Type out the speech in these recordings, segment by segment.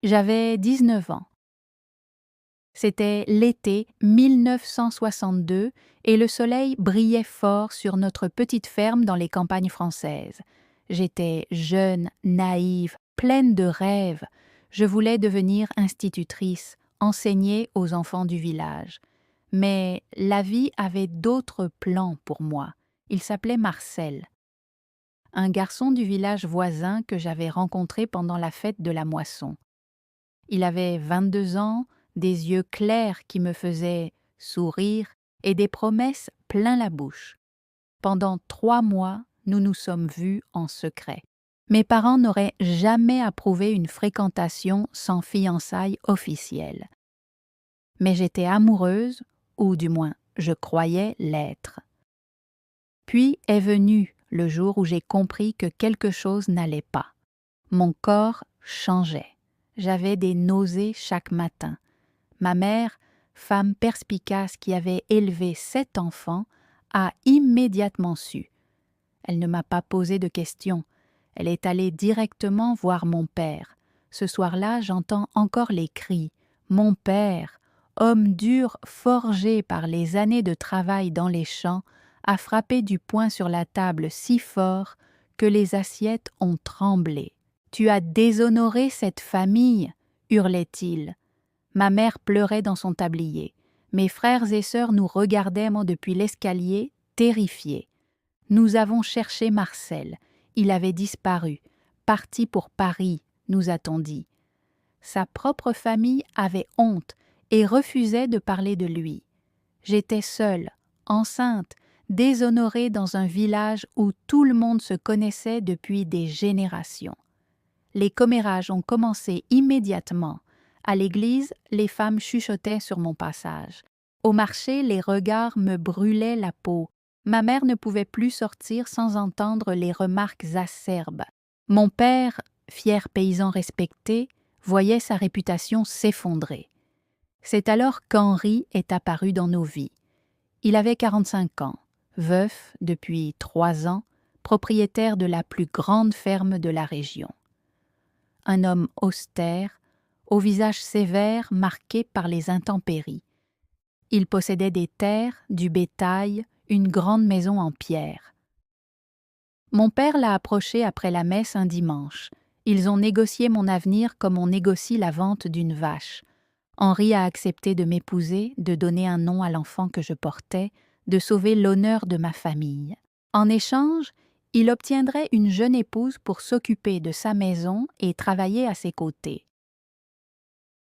J'avais 19 ans. C'était l'été 1962 et le soleil brillait fort sur notre petite ferme dans les campagnes françaises. J'étais jeune, naïve, pleine de rêves. Je voulais devenir institutrice, enseigner aux enfants du village. Mais la vie avait d'autres plans pour moi. Il s'appelait Marcel, un garçon du village voisin que j'avais rencontré pendant la fête de la moisson. Il avait 22 ans, des yeux clairs qui me faisaient sourire et des promesses plein la bouche. Pendant 3 mois, nous nous sommes vus en secret. Mes parents n'auraient jamais approuvé une fréquentation sans fiançailles officielles. Mais j'étais amoureuse, ou du moins je croyais l'être. Puis est venu le jour où j'ai compris que quelque chose n'allait pas. Mon corps changeait. J'avais des nausées chaque matin. Ma mère, femme perspicace qui avait élevé 7 enfants, a immédiatement su. Elle ne m'a pas posé de questions. Elle est allée directement voir mon père. Ce soir-là, j'entends encore les cris. Mon père, homme dur forgé par les années de travail dans les champs, a frappé du poing sur la table si fort que les assiettes ont tremblé. « Tu as déshonoré cette famille !» hurlait-il. Ma mère pleurait dans son tablier. Mes frères et sœurs nous regardaient depuis l'escalier, terrifiés. Nous avons cherché Marcel. Il avait disparu. Parti pour Paris, nous a-t-on dit. Sa propre famille avait honte et refusait de parler de lui. J'étais seule, enceinte, déshonorée dans un village où tout le monde se connaissait depuis des générations. Les commérages ont commencé immédiatement. À l'église, les femmes chuchotaient sur mon passage. Au marché, les regards me brûlaient la peau. Ma mère ne pouvait plus sortir sans entendre les remarques acerbes. Mon père, fier paysan respecté, voyait sa réputation s'effondrer. C'est alors qu'Henri est apparu dans nos vies. Il avait 45 ans, veuf depuis 3 ans, propriétaire de la plus grande ferme de la région. Un homme austère, au visage sévère marqué par les intempéries. Il possédait des terres, du bétail, une grande maison en pierre. Mon père l'a approché après la messe un dimanche. Ils ont négocié mon avenir comme on négocie la vente d'une vache. Henri a accepté de m'épouser, de donner un nom à l'enfant que je portais, de sauver l'honneur de ma famille. En échange, il obtiendrait une jeune épouse pour s'occuper de sa maison et travailler à ses côtés.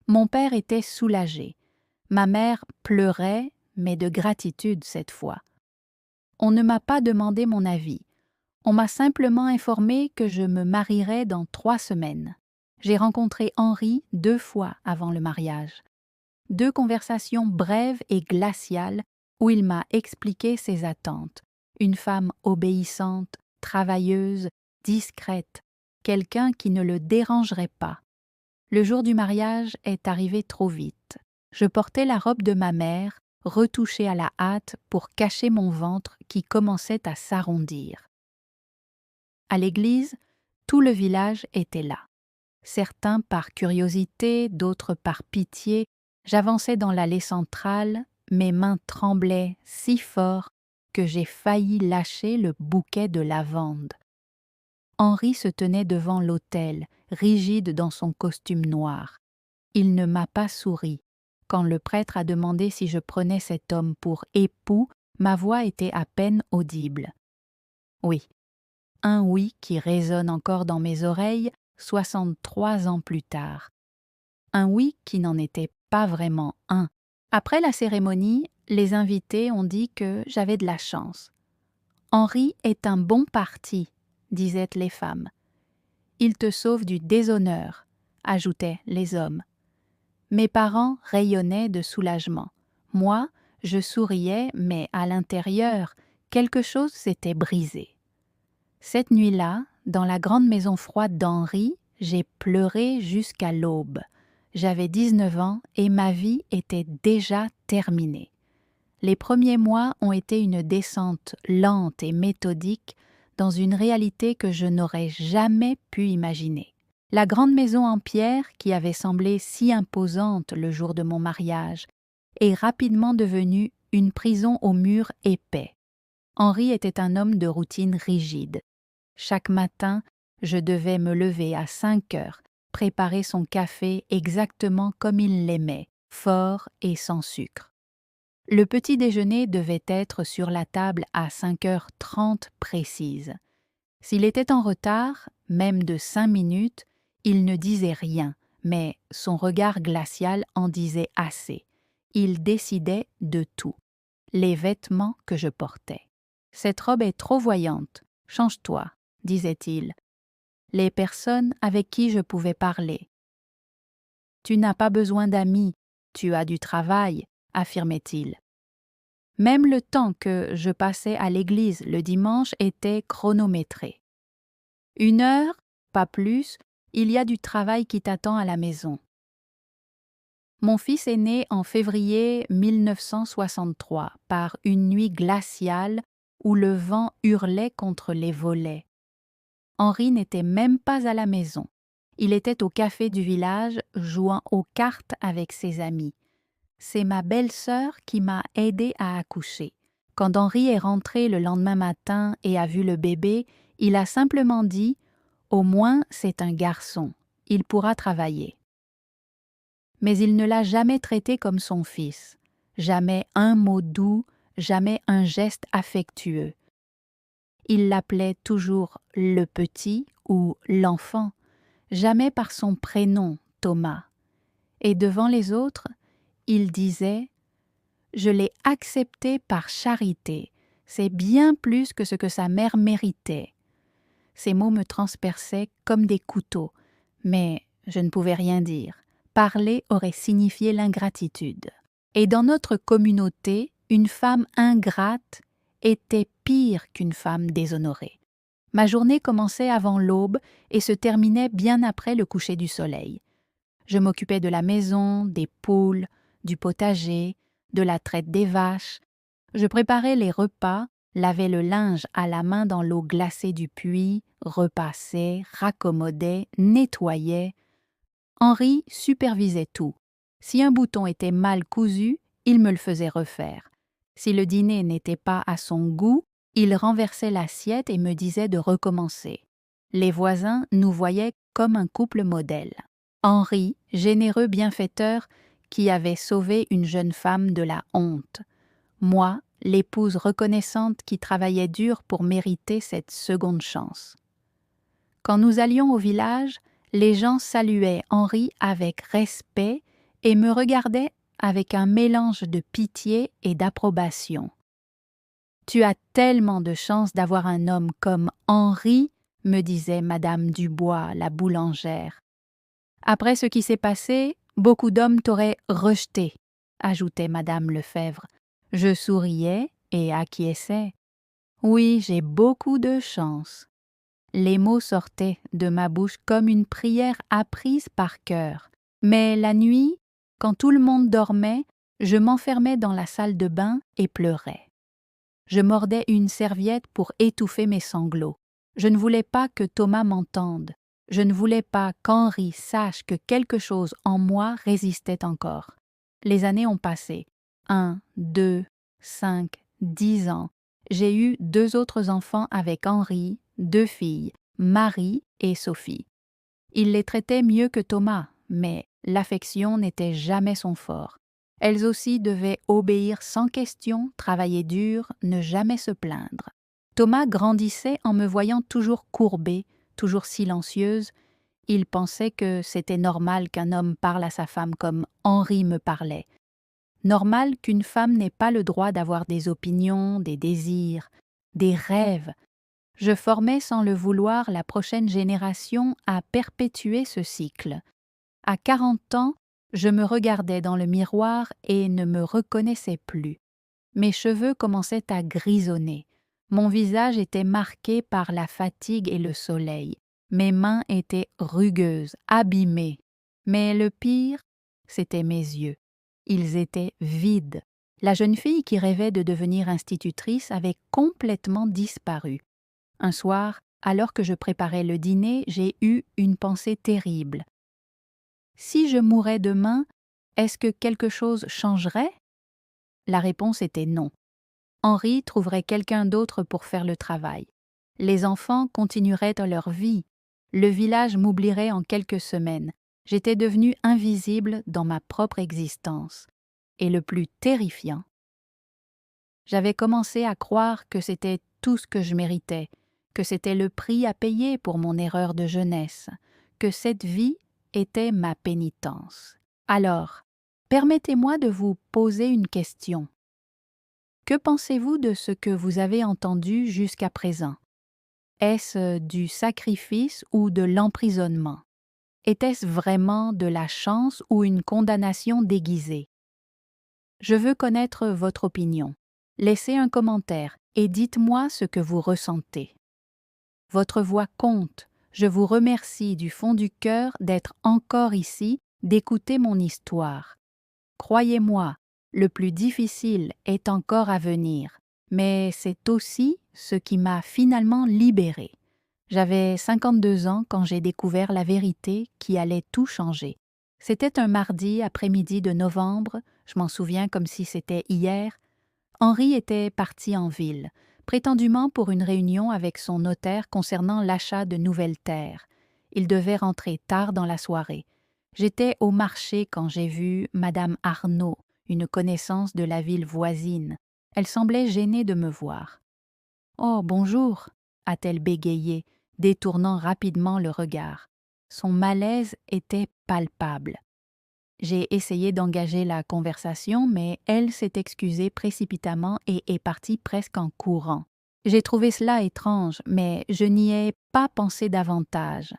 Mon père était soulagé. Ma mère pleurait, mais de gratitude cette fois. On ne m'a pas demandé mon avis. On m'a simplement informé que je me marierais dans 3 semaines. J'ai rencontré Henri 2 fois avant le mariage. 2 conversations brèves et glaciales où il m'a expliqué ses attentes. Une femme obéissante, travailleuse, discrète, quelqu'un qui ne le dérangerait pas. Le jour du mariage est arrivé trop vite. Je portais la robe de ma mère, retouchée à la hâte pour cacher mon ventre qui commençait à s'arrondir. À l'église, tout le village était là. Certains par curiosité, d'autres par pitié. J'avançais dans l'allée centrale, mes mains tremblaient si fort que j'ai failli lâcher le bouquet de lavande. Henri se tenait devant l'autel, rigide dans son costume noir. Il ne m'a pas souri. Quand le prêtre a demandé si je prenais cet homme pour époux, ma voix était à peine audible. Oui, un oui qui résonne encore dans mes oreilles 63 ans plus tard. Un oui qui n'en était pas vraiment un. Après la cérémonie, les invités ont dit que j'avais de la chance. Henri est un bon parti, disaient les femmes. Il te sauve du déshonneur, ajoutaient les hommes. Mes parents rayonnaient de soulagement. Moi, je souriais, mais à l'intérieur, quelque chose s'était brisé. Cette nuit-là, dans la grande maison froide d'Henri, j'ai pleuré jusqu'à l'aube. J'avais 19 ans et ma vie était déjà terminée. Les premiers mois ont été une descente lente et méthodique dans une réalité que je n'aurais jamais pu imaginer. La grande maison en pierre, qui avait semblé si imposante le jour de mon mariage, est rapidement devenue une prison aux murs épais. Henri était un homme de routine rigide. Chaque matin, je devais me lever à 5 heures, préparer son café exactement comme il l'aimait, fort et sans sucre. Le petit déjeuner devait être sur la table à 5h30 précises. S'il était en retard, même de 5 minutes, il ne disait rien, mais son regard glacial en disait assez. Il décidait de tout. Les vêtements que je portais. « Cette robe est trop voyante. Change-toi », disait-il. Les personnes avec qui je pouvais parler. « Tu n'as pas besoin d'amis, tu as du travail », affirmait-il. Même le temps que je passais à l'église le dimanche était chronométré. 1 heure, pas plus, il y a du travail qui t'attend à la maison. Mon fils est né en février 1963 par une nuit glaciale où le vent hurlait contre les volets. Henri n'était même pas à la maison. Il était au café du village jouant aux cartes avec ses amis. C'est ma belle-sœur qui m'a aidée à accoucher. Quand Henri est rentré le lendemain matin et a vu le bébé, il a simplement dit « Au moins, c'est un garçon, il pourra travailler ». Mais il ne l'a jamais traité comme son fils. Jamais un mot doux, jamais un geste affectueux. Il l'appelait toujours « le petit » ou « l'enfant », jamais par son prénom, Thomas. Et devant les autres, il disait « Je l'ai accepté par charité, c'est bien plus que ce que sa mère méritait. » Ces mots me transperçaient comme des couteaux, mais je ne pouvais rien dire. Parler aurait signifié l'ingratitude. Et dans notre communauté, une femme ingrate était pire qu'une femme déshonorée. Ma journée commençait avant l'aube et se terminait bien après le coucher du soleil. Je m'occupais de la maison, des poules, du potager, de la traite des vaches. Je préparais les repas, lavais le linge à la main dans l'eau glacée du puits, repassais, raccommodais, nettoyais. Henri supervisait tout. Si un bouton était mal cousu, il me le faisait refaire. Si le dîner n'était pas à son goût, il renversait l'assiette et me disait de recommencer. Les voisins nous voyaient comme un couple modèle. Henri, généreux bienfaiteur, qui avait sauvé une jeune femme de la honte. Moi, l'épouse reconnaissante qui travaillait dur pour mériter cette seconde chance. Quand nous allions au village, les gens saluaient Henri avec respect et me regardaient avec un mélange de pitié et d'approbation. « Tu as tellement de chance d'avoir un homme comme Henri », me disait Madame Dubois, la boulangère. « Après ce qui s'est passé, beaucoup d'hommes t'auraient rejeté », ajoutait Madame Lefebvre. Je souriais et acquiesçais. « Oui, j'ai beaucoup de chance. » Les mots sortaient de ma bouche comme une prière apprise par cœur. Mais la nuit, quand tout le monde dormait, je m'enfermais dans la salle de bain et pleurais. Je mordais une serviette pour étouffer mes sanglots. Je ne voulais pas que Thomas m'entende. Je ne voulais pas qu'Henri sache que quelque chose en moi résistait encore. Les années ont passé. 1, 2, 5, 10 ans. J'ai eu 2 autres enfants avec Henri, 2 filles, Marie et Sophie. Il les traitait mieux que Thomas, mais l'affection n'était jamais son fort. Elles aussi devaient obéir sans question, travailler dur, ne jamais se plaindre. Thomas grandissait en me voyant toujours courbée, toujours silencieuse. Il pensait que c'était normal qu'un homme parle à sa femme comme Henri me parlait. Normal qu'une femme n'ait pas le droit d'avoir des opinions, des désirs, des rêves. Je formais sans le vouloir la prochaine génération à perpétuer ce cycle. À 40 ans, je me regardais dans le miroir et ne me reconnaissais plus. Mes cheveux commençaient à grisonner. Mon visage était marqué par la fatigue et le soleil. Mes mains étaient rugueuses, abîmées. Mais le pire, c'étaient mes yeux. Ils étaient vides. La jeune fille qui rêvait de devenir institutrice avait complètement disparu. Un soir, alors que je préparais le dîner, j'ai eu une pensée terrible. Si je mourais demain, est-ce que quelque chose changerait? La réponse était non. Henri trouverait quelqu'un d'autre pour faire le travail. Les enfants continueraient leur vie. Le village m'oublierait en quelques semaines. J'étais devenue invisible dans ma propre existence. Et le plus terrifiant, j'avais commencé à croire que c'était tout ce que je méritais, que c'était le prix à payer pour mon erreur de jeunesse, que cette vie était ma pénitence. Alors, permettez-moi de vous poser une question. Que pensez-vous de ce que vous avez entendu jusqu'à présent? Est-ce du sacrifice ou de l'emprisonnement? Était-ce vraiment de la chance ou une condamnation déguisée? Je veux connaître votre opinion. Laissez un commentaire et dites-moi ce que vous ressentez. Votre voix compte. Je vous remercie du fond du cœur d'être encore ici, d'écouter mon histoire. Croyez-moi, le plus difficile est encore à venir, mais c'est aussi ce qui m'a finalement libérée. J'avais 52 ans quand j'ai découvert la vérité qui allait tout changer. C'était un mardi après-midi de novembre, je m'en souviens comme si c'était hier. Henri était parti en ville, prétendument pour une réunion avec son notaire concernant l'achat de nouvelles terres. Il devait rentrer tard dans la soirée. J'étais au marché quand j'ai vu Madame Arnaud, une connaissance de la ville voisine. Elle semblait gênée de me voir. « Oh, bonjour !» a-t-elle bégayé, détournant rapidement le regard. Son malaise était palpable. J'ai essayé d'engager la conversation, mais elle s'est excusée précipitamment et est partie presque en courant. J'ai trouvé cela étrange, mais je n'y ai pas pensé davantage.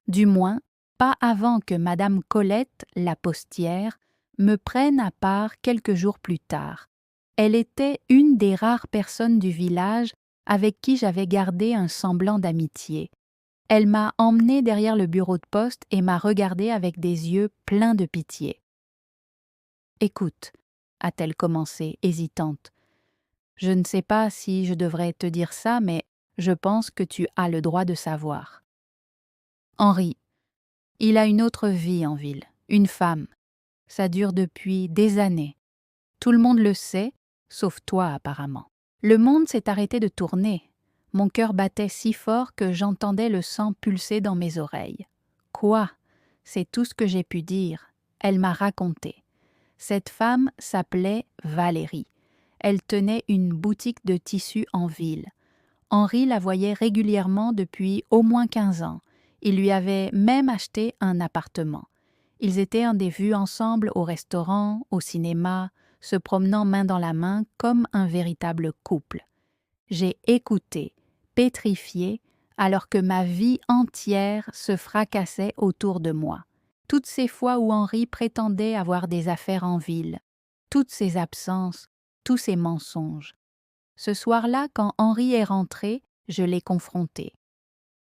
Du moins, pas avant que Madame Colette, la postière, me prenne à part quelques jours plus tard. Elle était une des rares personnes du village avec qui j'avais gardé un semblant d'amitié. Elle m'a emmenée derrière le bureau de poste et m'a regardée avec des yeux pleins de pitié. « Écoute, » a-t-elle commencé, hésitante. « Je ne sais pas si je devrais te dire ça, mais je pense que tu as le droit de savoir. Henri, il a une autre vie en ville, une femme. Ça dure depuis des années. Tout le monde le sait, sauf toi apparemment. Le monde s'est arrêté de tourner. Mon cœur battait si fort que j'entendais le sang pulser dans mes oreilles. Quoi? C'est tout ce que j'ai pu dire. Elle m'a raconté. Cette femme s'appelait Valérie. Elle tenait une boutique de tissus en ville. Henri la voyait régulièrement depuis au moins 15 ans. Il lui avait même acheté un appartement. Ils étaient en des vues ensemble au restaurant, au cinéma, se promenant main dans la main comme un véritable couple. J'ai écouté, pétrifiée, alors que ma vie entière se fracassait autour de moi. Toutes ces fois où Henri prétendait avoir des affaires en ville, toutes ces absences, tous ces mensonges. Ce soir-là, quand Henri est rentré, je l'ai confronté.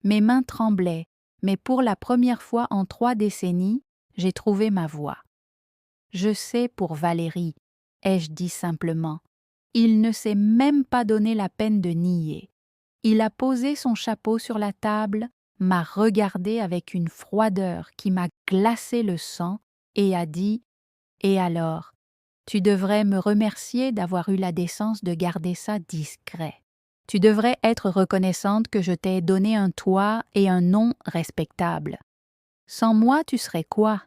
Mes mains tremblaient, mais pour la première fois en 3 décennies, j'ai trouvé ma voix. « Je sais pour Valérie », ai-je dit simplement. Il ne s'est même pas donné la peine de nier. Il a posé son chapeau sur la table, m'a regardé avec une froideur qui m'a glacé le sang et a dit « Et alors, tu devrais me remercier d'avoir eu la décence de garder ça discret. Tu devrais être reconnaissante que je t'ai donné un toit et un nom respectables. Sans moi, tu serais quoi?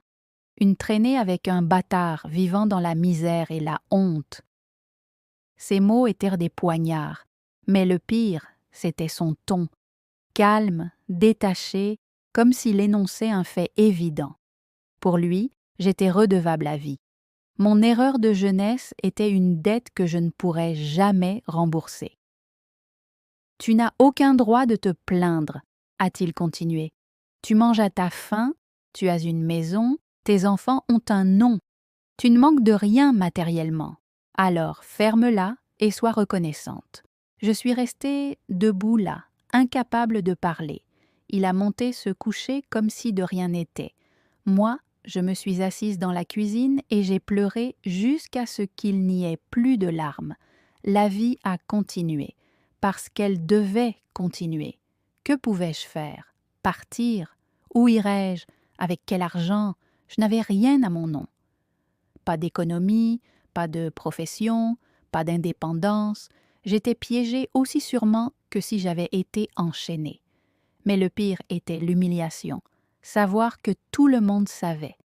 Une traînée avec un bâtard vivant dans la misère et la honte. » Ces mots étaient des poignards, mais le pire, c'était son ton, calme, détaché, comme s'il énonçait un fait évident. Pour lui, j'étais redevable à vie. Mon erreur de jeunesse était une dette que je ne pourrais jamais rembourser. « Tu n'as aucun droit de te plaindre, » a-t-il continué. « Tu manges à ta faim, tu as une maison, tes enfants ont un nom. Tu ne manques de rien matériellement. Alors ferme-la et sois reconnaissante. » Je suis restée debout là, incapable de parler. Il a monté se coucher comme si de rien n'était. Moi, je me suis assise dans la cuisine et j'ai pleuré jusqu'à ce qu'il n'y ait plus de larmes. La vie a continué, parce qu'elle devait continuer. Que pouvais-je faire? Partir? Où irais-je? Avec quel argent? Je n'avais rien à mon nom. Pas d'économie, pas de profession, pas d'indépendance. J'étais piégée aussi sûrement que si j'avais été enchaînée. Mais le pire était l'humiliation, savoir que tout le monde savait.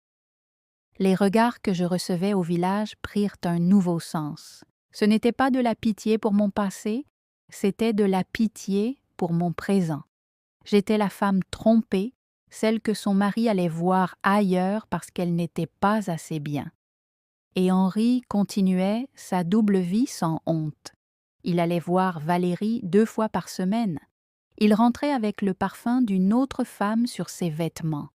Les regards que je recevais au village prirent un nouveau sens. Ce n'était pas de la pitié pour mon passé, c'était de la pitié pour mon présent. J'étais la femme trompée, celle que son mari allait voir ailleurs parce qu'elle n'était pas assez bien. Et Henri continuait sa double vie sans honte. Il allait voir Valérie 2 fois par semaine. Il rentrait avec le parfum d'une autre femme sur ses vêtements.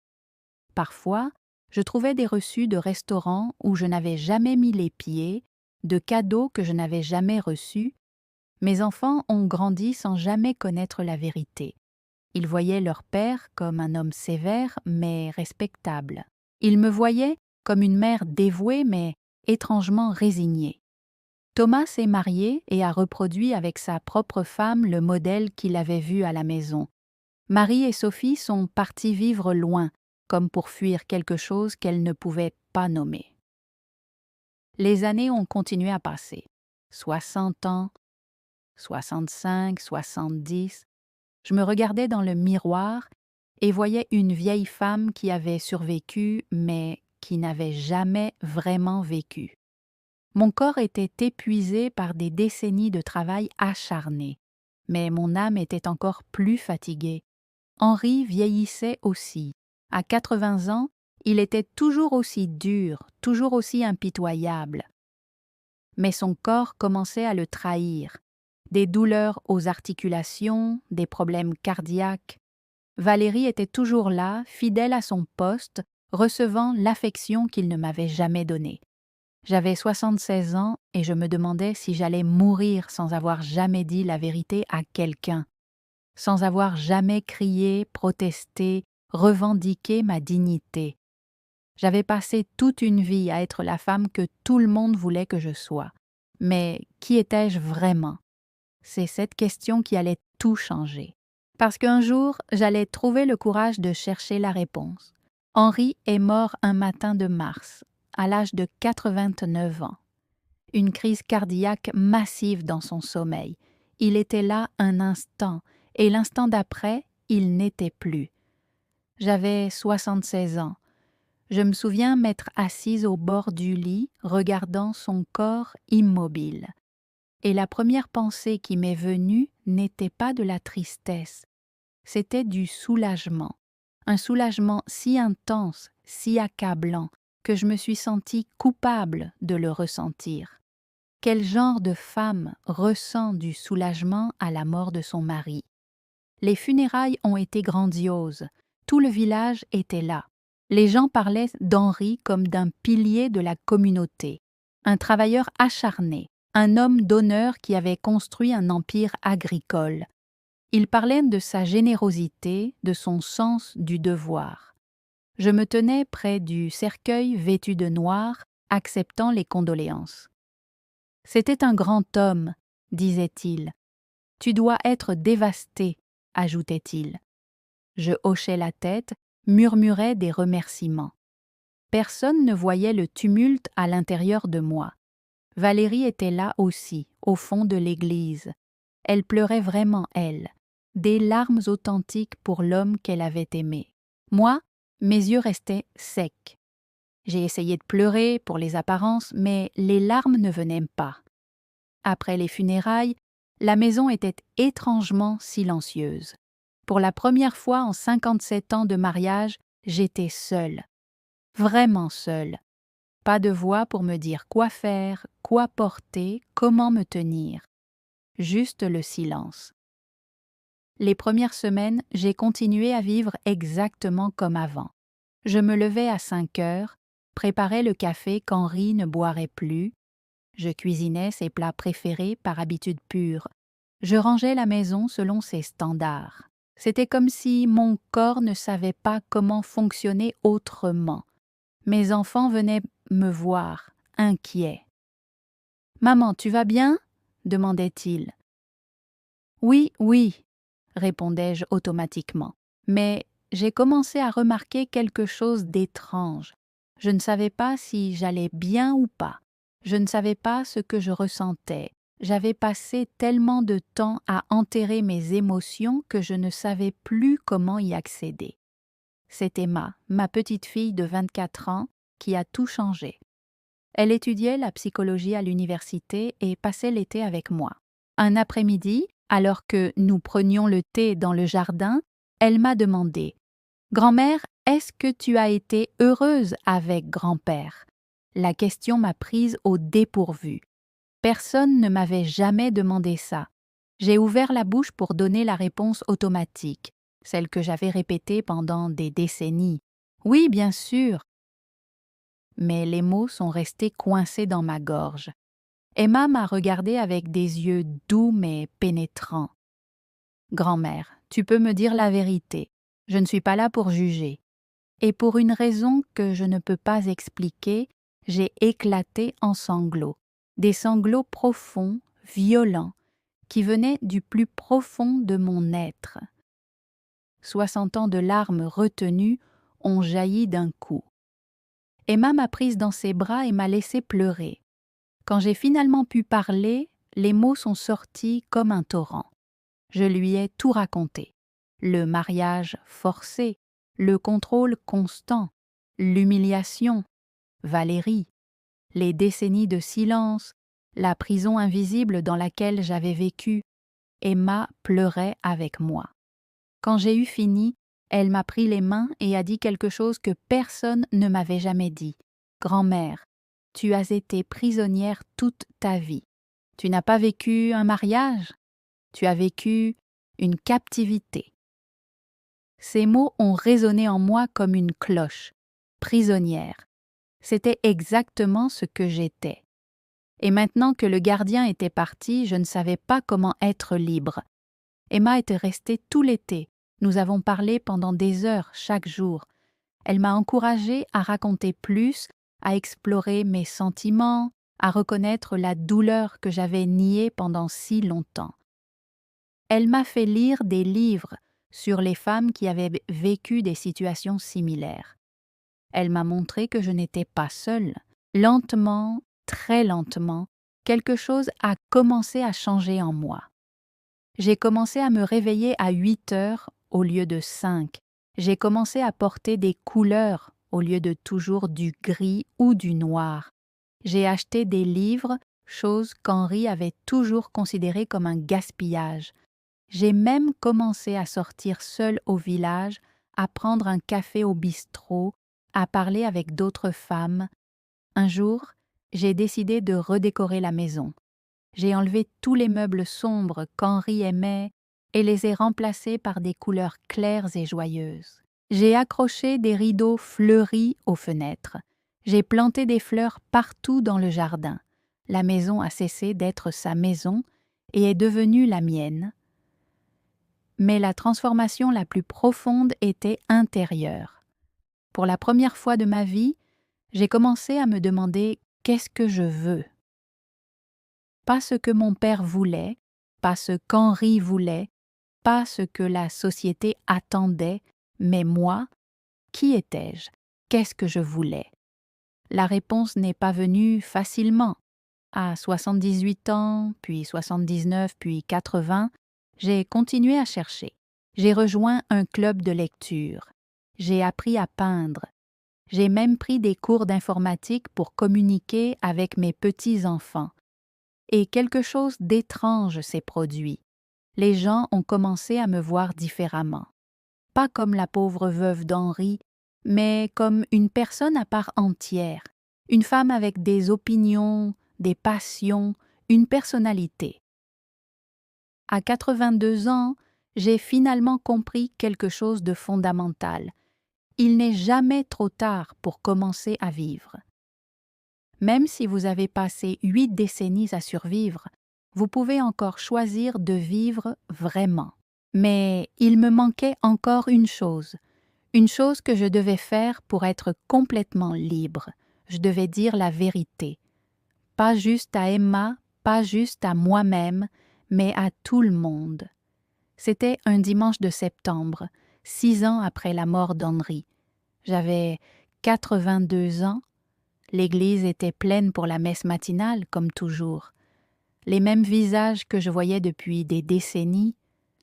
Parfois, je trouvais des reçus de restaurants où je n'avais jamais mis les pieds, de cadeaux que je n'avais jamais reçus. Mes enfants ont grandi sans jamais connaître la vérité. Ils voyaient leur père comme un homme sévère mais respectable. Ils me voyaient comme une mère dévouée mais étrangement résignée. Thomas s'est marié et a reproduit avec sa propre femme le modèle qu'il avait vu à la maison. Marie et Sophie sont parties vivre loin, comme pour fuir quelque chose qu'elles ne pouvaient pas nommer. Les années ont continué à passer. 60 ans, 65, 70. Je me regardais dans le miroir et voyais une vieille femme qui avait survécu, mais qui n'avait jamais vraiment vécu. Mon corps était épuisé par des décennies de travail acharné, mais mon âme était encore plus fatiguée. Henri vieillissait aussi. À 80 ans, il était toujours aussi dur, toujours aussi impitoyable. Mais son corps commençait à le trahir. Des douleurs aux articulations, des problèmes cardiaques. Valérie était toujours là, fidèle à son poste, recevant l'affection qu'il ne m'avait jamais donnée. J'avais 76 ans et je me demandais si j'allais mourir sans avoir jamais dit la vérité à quelqu'un, sans avoir jamais crié, protesté, revendiqué ma dignité. J'avais passé toute une vie à être la femme que tout le monde voulait que je sois. Mais qui étais-je vraiment? C'est cette question qui allait tout changer. Parce qu'un jour, j'allais trouver le courage de chercher la réponse. Henri est mort un matin de mars, à l'âge de 89 ans. Une crise cardiaque massive dans son sommeil. Il était là un instant, et l'instant d'après, il n'était plus. J'avais 76 ans. Je me souviens m'être assise au bord du lit, regardant son corps immobile. Et la première pensée qui m'est venue n'était pas de la tristesse, c'était du soulagement. Un soulagement si intense, si accablant, que je me suis sentie coupable de le ressentir. Quel genre de femme ressent du soulagement à la mort de son mari? Les funérailles ont été grandioses. Tout le village était là. Les gens parlaient d'Henri comme d'un pilier de la communauté, un travailleur acharné, un homme d'honneur qui avait construit un empire agricole. Ils parlaient de sa générosité, de son sens du devoir. Je me tenais près du cercueil vêtu de noir, acceptant les condoléances. « C'était un grand homme, disait-il. Tu dois être dévasté, ajoutait-il. Je hochais la tête, murmurais des remerciements. Personne ne voyait le tumulte à l'intérieur de moi. Valérie était là aussi, au fond de l'église. Elle pleurait vraiment, elle, des larmes authentiques pour l'homme qu'elle avait aimé. Moi, mes yeux restaient secs. J'ai essayé de pleurer pour les apparences, mais les larmes ne venaient pas. Après les funérailles, la maison était étrangement silencieuse. Pour la première fois en 57 ans de mariage, j'étais seule. Vraiment seule. Pas de voix pour me dire quoi faire, quoi porter, comment me tenir. Juste le silence. Les premières semaines, j'ai continué à vivre exactement comme avant. Je me levais à 5 heures, préparais le café qu'Henri ne boirait plus. Je cuisinais ses plats préférés par habitude pure. Je rangeais la maison selon ses standards. C'était comme si mon corps ne savait pas comment fonctionner autrement. Mes enfants venaient me voir, inquiets. « Maman, tu vas bien ?» demandait-il. « Oui, oui. » répondais-je automatiquement. Mais j'ai commencé à remarquer quelque chose d'étrange. Je ne savais pas si j'allais bien ou pas. Je ne savais pas ce que je ressentais. J'avais passé tellement de temps à enterrer mes émotions que je ne savais plus comment y accéder. C'est Emma, ma petite fille de 24 ans, qui a tout changé. Elle étudiait la psychologie à l'université et passait l'été avec moi. Un après-midi, alors que nous prenions le thé dans le jardin, elle m'a demandé « Grand-mère, est-ce que tu as été heureuse avec grand-père » La question m'a prise au dépourvu. Personne ne m'avait jamais demandé ça. J'ai ouvert la bouche pour donner la réponse automatique, celle que j'avais répétée pendant des décennies. « Oui, bien sûr !» Mais les mots sont restés coincés dans ma gorge. Emma m'a regardée avec des yeux doux mais pénétrants. « Grand-mère, tu peux me dire la vérité. Je ne suis pas là pour juger. » Et pour une raison que je ne peux pas expliquer, j'ai éclaté en sanglots. Des sanglots profonds, violents, qui venaient du plus profond de mon être. 60 ans de larmes retenues ont jailli d'un coup. Emma m'a prise dans ses bras et m'a laissé pleurer. Quand j'ai finalement pu parler, les mots sont sortis comme un torrent. Je lui ai tout raconté. Le mariage forcé, le contrôle constant, l'humiliation, Valérie, les décennies de silence, la prison invisible dans laquelle j'avais vécu. Emma pleurait avec moi. Quand j'ai eu fini, elle m'a pris les mains et a dit quelque chose que personne ne m'avait jamais dit. « Grand-mère, tu as été prisonnière toute ta vie. Tu n'as pas vécu un mariage, tu as vécu une captivité. » Ces mots ont résonné en moi comme une cloche. Prisonnière. C'était exactement ce que j'étais. Et maintenant que le gardien était parti, je ne savais pas comment être libre. Emma était restée tout l'été. Nous avons parlé pendant des heures chaque jour. Elle m'a encouragée à raconter plus, à explorer mes sentiments, à reconnaître la douleur que j'avais niée pendant si longtemps. Elle m'a fait lire des livres sur les femmes qui avaient vécu des situations similaires. Elle m'a montré que je n'étais pas seule. Lentement, très lentement, quelque chose a commencé à changer en moi. J'ai commencé à me réveiller à 8 heures au lieu de 5. J'ai commencé à porter des couleurs au lieu de toujours du gris ou du noir. J'ai acheté des livres, chose qu'Henri avait toujours considérée comme un gaspillage. J'ai même commencé à sortir seule au village, à prendre un café au bistrot, à parler avec d'autres femmes. Un jour, j'ai décidé de redécorer la maison. J'ai enlevé tous les meubles sombres qu'Henri aimait et les ai remplacés par des couleurs claires et joyeuses. J'ai accroché des rideaux fleuris aux fenêtres. J'ai planté des fleurs partout dans le jardin. La maison a cessé d'être sa maison et est devenue la mienne. Mais la transformation la plus profonde était intérieure. Pour la première fois de ma vie, j'ai commencé à me demander « qu'est-ce que je veux ?» Pas ce que mon père voulait, pas ce qu'Henri voulait, pas ce que la société attendait, mais moi, qui étais-je? Qu'est-ce que je voulais? La réponse n'est pas venue facilement. À 78 ans, puis 79, puis 80, j'ai continué à chercher. J'ai rejoint un club de lecture. J'ai appris à peindre. J'ai même pris des cours d'informatique pour communiquer avec mes petits-enfants. Et quelque chose d'étrange s'est produit. Les gens ont commencé à me voir différemment. Pas comme la pauvre veuve d'Henri, mais comme une personne à part entière, une femme avec des opinions, des passions, une personnalité. À 82 ans, j'ai finalement compris quelque chose de fondamental. Il n'est jamais trop tard pour commencer à vivre. Même si vous avez passé 8 décennies à survivre, vous pouvez encore choisir de vivre vraiment. Mais il me manquait encore une chose que je devais faire pour être complètement libre. Je devais dire la vérité. Pas juste à Emma, pas juste à moi-même, mais à tout le monde. C'était un dimanche de septembre, 6 ans après la mort d'Henri. J'avais 82 ans. L'église était pleine pour la messe matinale, comme toujours. Les mêmes visages que je voyais depuis des décennies,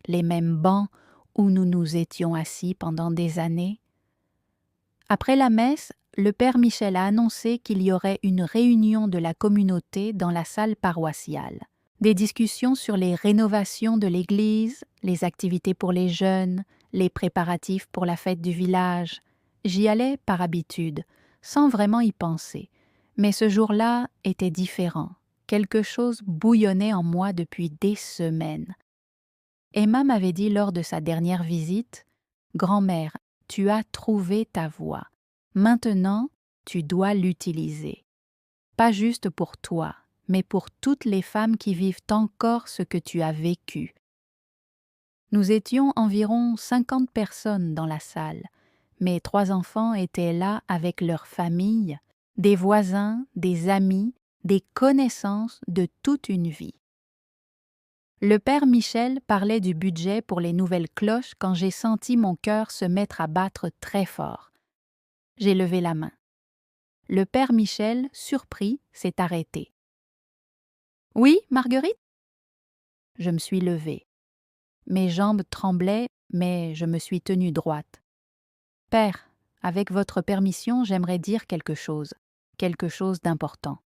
les mêmes bancs où nous nous étions assis pendant des années. Après la messe, le père Michel a annoncé qu'il y aurait une réunion de la communauté dans la salle paroissiale. Des discussions sur les rénovations de l'église, les activités pour les jeunes, les préparatifs pour la fête du village. J'y allais par habitude, sans vraiment y penser. Mais ce jour-là était différent. Quelque chose bouillonnait en moi depuis des semaines. Emma m'avait dit lors de sa dernière visite, « Grand-mère, tu as trouvé ta voie. Maintenant, tu dois l'utiliser. Pas juste pour toi, mais pour toutes les femmes qui vivent encore ce que tu as vécu. » Nous étions environ 50 personnes dans la salle. Mes 3 enfants étaient là avec leurs familles, des voisins, des amis, des connaissances de toute une vie. Le père Michel parlait du budget pour les nouvelles cloches quand j'ai senti mon cœur se mettre à battre très fort. J'ai levé la main. Le père Michel, surpris, s'est arrêté. « Oui, Marguerite ?» Je me suis levée. Mes jambes tremblaient, mais je me suis tenue droite. « Père, avec votre permission, j'aimerais dire quelque chose d'important. »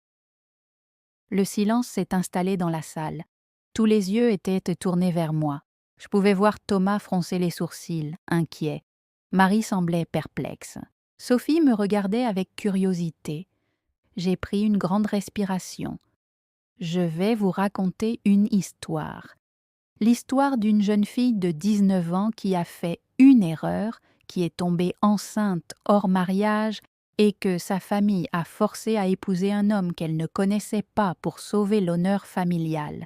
Le silence s'est installé dans la salle. Tous les yeux étaient tournés vers moi. Je pouvais voir Thomas froncer les sourcils, inquiet. Marie semblait perplexe. Sophie me regardait avec curiosité. J'ai pris une grande respiration. Je vais vous raconter une histoire. L'histoire d'une jeune fille de 19 ans qui a fait une erreur, qui est tombée enceinte hors mariage et que sa famille a forcé à épouser un homme qu'elle ne connaissait pas pour sauver l'honneur familial.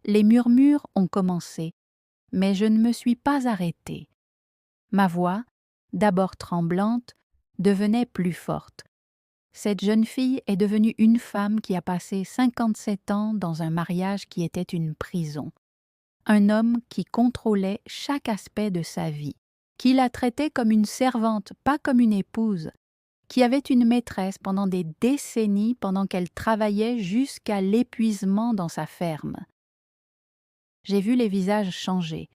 Les murmures ont commencé, mais je ne me suis pas arrêtée. Ma voix, d'abord tremblante, devenait plus forte. Cette jeune fille est devenue une femme qui a passé 57 ans dans un mariage qui était une prison. Un homme qui contrôlait chaque aspect de sa vie, qui la traitait comme une servante, pas comme une épouse, qui avait une maîtresse pendant des décennies pendant qu'elle travaillait jusqu'à l'épuisement dans sa ferme. J'ai vu les visages changer,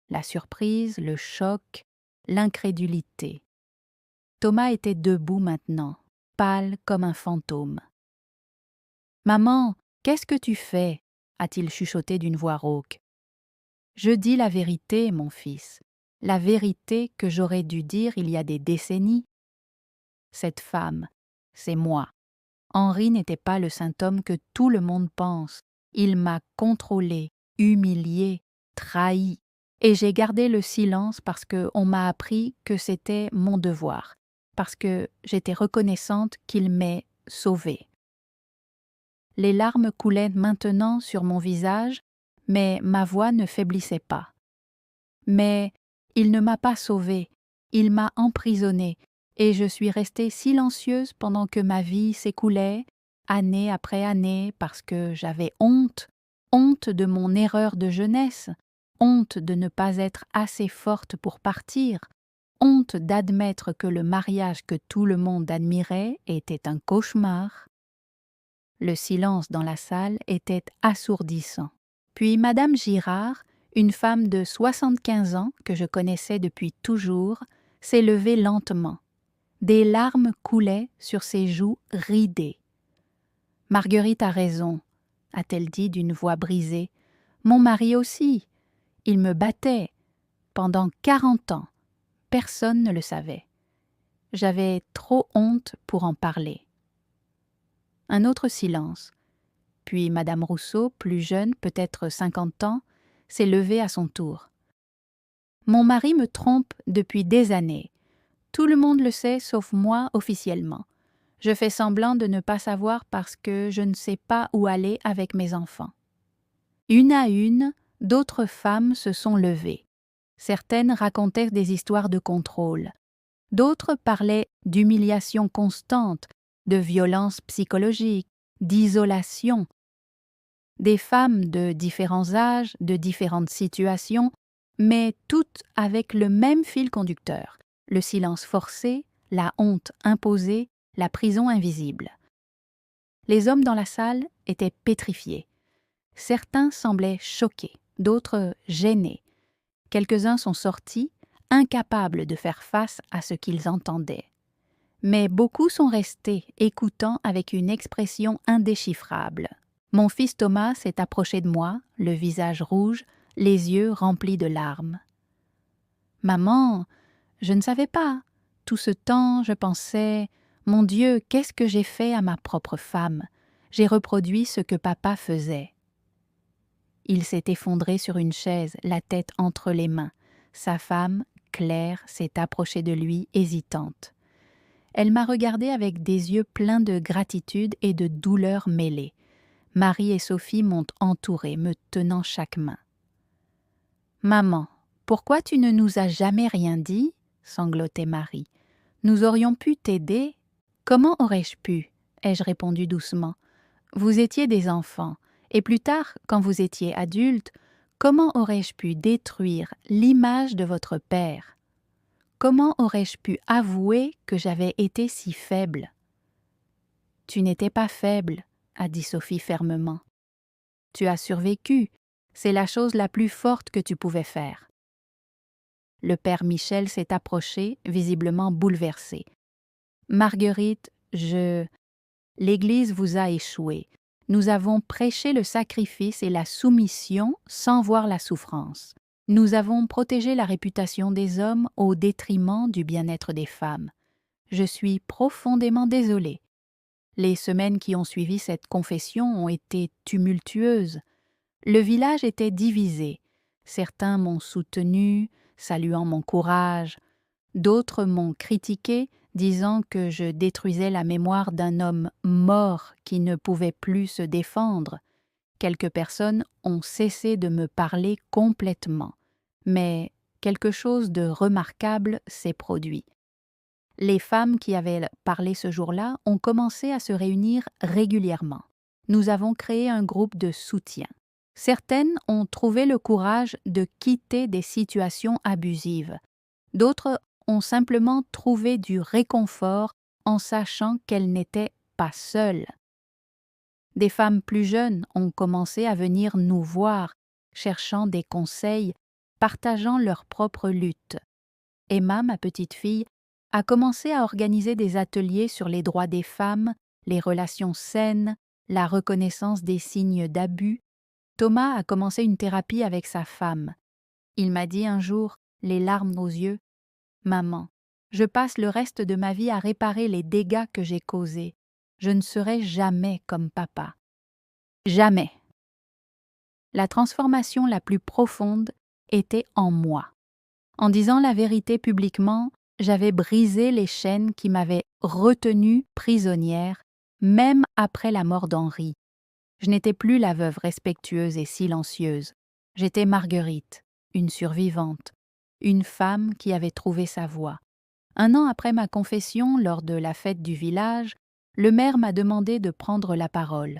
la surprise, le choc, l'incrédulité. Thomas était debout maintenant, pâle comme un fantôme. « Maman, qu'est-ce que tu fais ?» a-t-il chuchoté d'une voix rauque. « Je dis la vérité, mon fils, la vérité que j'aurais dû dire il y a des décennies. Cette femme, c'est moi. Henri n'était pas le saint homme que tout le monde pense. Il m'a contrôlé, humilié, trahi. Et j'ai gardé le silence parce qu'on m'a appris que c'était mon devoir, parce que j'étais reconnaissante qu'il m'ait sauvée. » Les larmes coulaient maintenant sur mon visage, mais ma voix ne faiblissait pas. Mais il ne m'a pas sauvée, il m'a emprisonnée, et je suis restée silencieuse pendant que ma vie s'écoulait, année après année, parce que j'avais honte de mon erreur de jeunesse, honte de ne pas être assez forte pour partir, honte d'admettre que le mariage que tout le monde admirait était un cauchemar. Le silence dans la salle était assourdissant. Puis Madame Girard, une femme de 75 ans que je connaissais depuis toujours, s'est levée lentement. Des larmes coulaient sur ses joues ridées. « Marguerite a raison, » a-t-elle dit d'une voix brisée. « Mon mari aussi. Il me battait. Pendant 40 ans. Personne ne le savait. J'avais trop honte pour en parler. » Un autre silence. Puis Madame Rousseau, plus jeune, peut-être 50 ans, s'est levée à son tour. « Mon mari me trompe depuis des années. Tout le monde le sait, sauf moi officiellement. Je fais semblant de ne pas savoir parce que je ne sais pas où aller avec mes enfants. » Une à une, d'autres femmes se sont levées. Certaines racontaient des histoires de contrôle. D'autres parlaient d'humiliation constante, de violence psychologique, d'isolation. Des femmes de différents âges, de différentes situations, mais toutes avec le même fil conducteur, le silence forcé, la honte imposée, la prison invisible. Les hommes dans la salle étaient pétrifiés. Certains semblaient choqués, d'autres gênés. Quelques-uns sont sortis, incapables de faire face à ce qu'ils entendaient. Mais beaucoup sont restés, écoutant avec une expression indéchiffrable. Mon fils Thomas s'est approché de moi, le visage rouge, les yeux remplis de larmes. « Maman, je ne savais pas. Tout ce temps, je pensais, mon Dieu, qu'est-ce que j'ai fait à ma propre femme? J'ai reproduit ce que papa faisait. » Il s'est effondré sur une chaise, la tête entre les mains. Sa femme, Claire, s'est approchée de lui, hésitante. Elle m'a regardée avec des yeux pleins de gratitude et de douleur mêlée. Marie et Sophie m'ont entourée, me tenant chaque main. « Maman, pourquoi tu ne nous as jamais rien dit ?» sanglotait Marie. « Nous aurions pu t'aider. »« Comment aurais-je pu ?» ai-je répondu doucement. « Vous étiez des enfants, et plus tard, quand vous étiez adultes, comment aurais-je pu détruire l'image de votre père ? Comment aurais-je pu avouer que j'avais été si faible ?»« Tu n'étais pas faible, » a dit Sophie fermement. « Tu as survécu, c'est la chose la plus forte que tu pouvais faire. » Le père Michel s'est approché, visiblement bouleversé. « Marguerite, l'Église vous a échoué. Nous avons prêché le sacrifice et la soumission sans voir la souffrance. Nous avons protégé la réputation des hommes au détriment du bien-être des femmes. Je suis profondément désolée. Les semaines qui ont suivi cette confession ont été tumultueuses. Le village était divisé. Certains m'ont soutenue, saluant mon courage. D'autres m'ont critiqué, disant que je détruisais la mémoire d'un homme mort qui ne pouvait plus se défendre. Quelques personnes ont cessé de me parler complètement. Mais quelque chose de remarquable s'est produit. Les femmes qui avaient parlé ce jour-là ont commencé à se réunir régulièrement. Nous avons créé un groupe de soutien. Certaines ont trouvé le courage de quitter des situations abusives. D'autres ont simplement trouvé du réconfort en sachant qu'elles n'étaient pas seules. Des femmes plus jeunes ont commencé à venir nous voir, cherchant des conseils, partageant leur propre lutte. Emma, ma petite fille, a commencé à organiser des ateliers sur les droits des femmes, les relations saines, la reconnaissance des signes d'abus. Thomas a commencé une thérapie avec sa femme. Il m'a dit un jour, les larmes aux yeux, « Maman, je passe le reste de ma vie à réparer les dégâts que j'ai causés. Je ne serai jamais comme papa. » Jamais. La transformation la plus profonde était en moi. En disant la vérité publiquement, j'avais brisé les chaînes qui m'avaient retenue prisonnière, même après la mort d'Henri. Je n'étais plus la veuve respectueuse et silencieuse. J'étais Marguerite, une survivante, une femme qui avait trouvé sa voie. Un an après ma confession, lors de la fête du village, le maire m'a demandé de prendre la parole.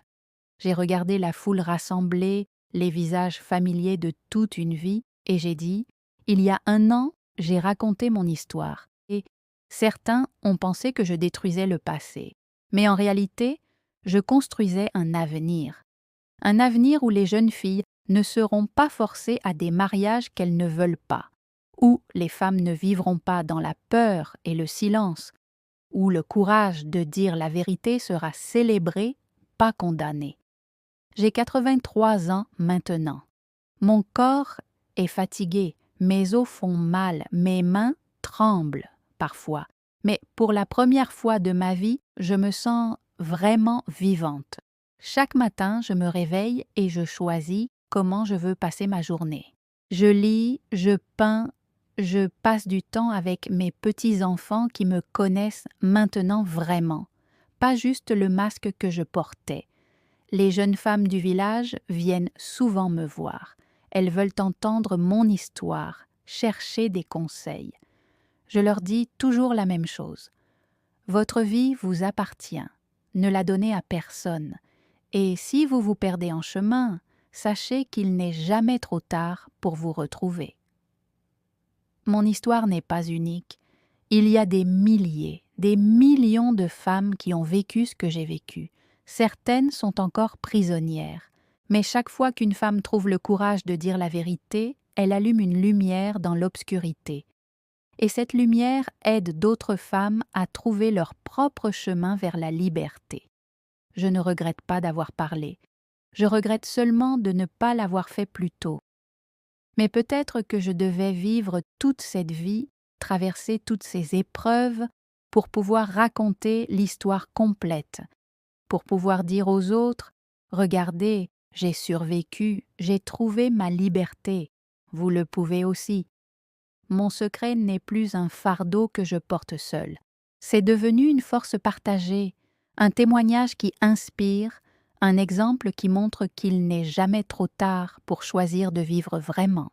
J'ai regardé la foule rassemblée, les visages familiers de toute une vie, et j'ai dit « Il y a un an, j'ai raconté mon histoire, et certains ont pensé que je détruisais le passé. Mais en réalité, je construisais un avenir où les jeunes filles ne seront pas forcées à des mariages qu'elles ne veulent pas, où les femmes ne vivront pas dans la peur et le silence, où le courage de dire la vérité sera célébré, pas condamné. J'ai 83 ans maintenant. Mon corps est fatigué, mes os font mal, mes mains tremblent parfois. Mais pour la première fois de ma vie, je me sens vraiment vivante. Chaque matin, je me réveille et je choisis comment je veux passer ma journée. Je lis, je peins, je passe du temps avec mes petits-enfants qui me connaissent maintenant vraiment, pas juste le masque que je portais. Les jeunes femmes du village viennent souvent me voir. Elles veulent entendre mon histoire, chercher des conseils. Je leur dis toujours la même chose. Votre vie vous appartient. Ne la donnez à personne. Et si vous vous perdez en chemin, sachez qu'il n'est jamais trop tard pour vous retrouver. Mon histoire n'est pas unique. Il y a des milliers, des millions de femmes qui ont vécu ce que j'ai vécu. Certaines sont encore prisonnières. Mais chaque fois qu'une femme trouve le courage de dire la vérité, elle allume une lumière dans l'obscurité. Et cette lumière aide d'autres femmes à trouver leur propre chemin vers la liberté. Je ne regrette pas d'avoir parlé. Je regrette seulement de ne pas l'avoir fait plus tôt. Mais peut-être que je devais vivre toute cette vie, traverser toutes ces épreuves, pour pouvoir raconter l'histoire complète, pour pouvoir dire aux autres « Regardez, j'ai survécu, j'ai trouvé ma liberté, vous le pouvez aussi ». Mon secret n'est plus un fardeau que je porte seul. C'est devenu une force partagée, un témoignage qui inspire, un exemple qui montre qu'il n'est jamais trop tard pour choisir de vivre vraiment.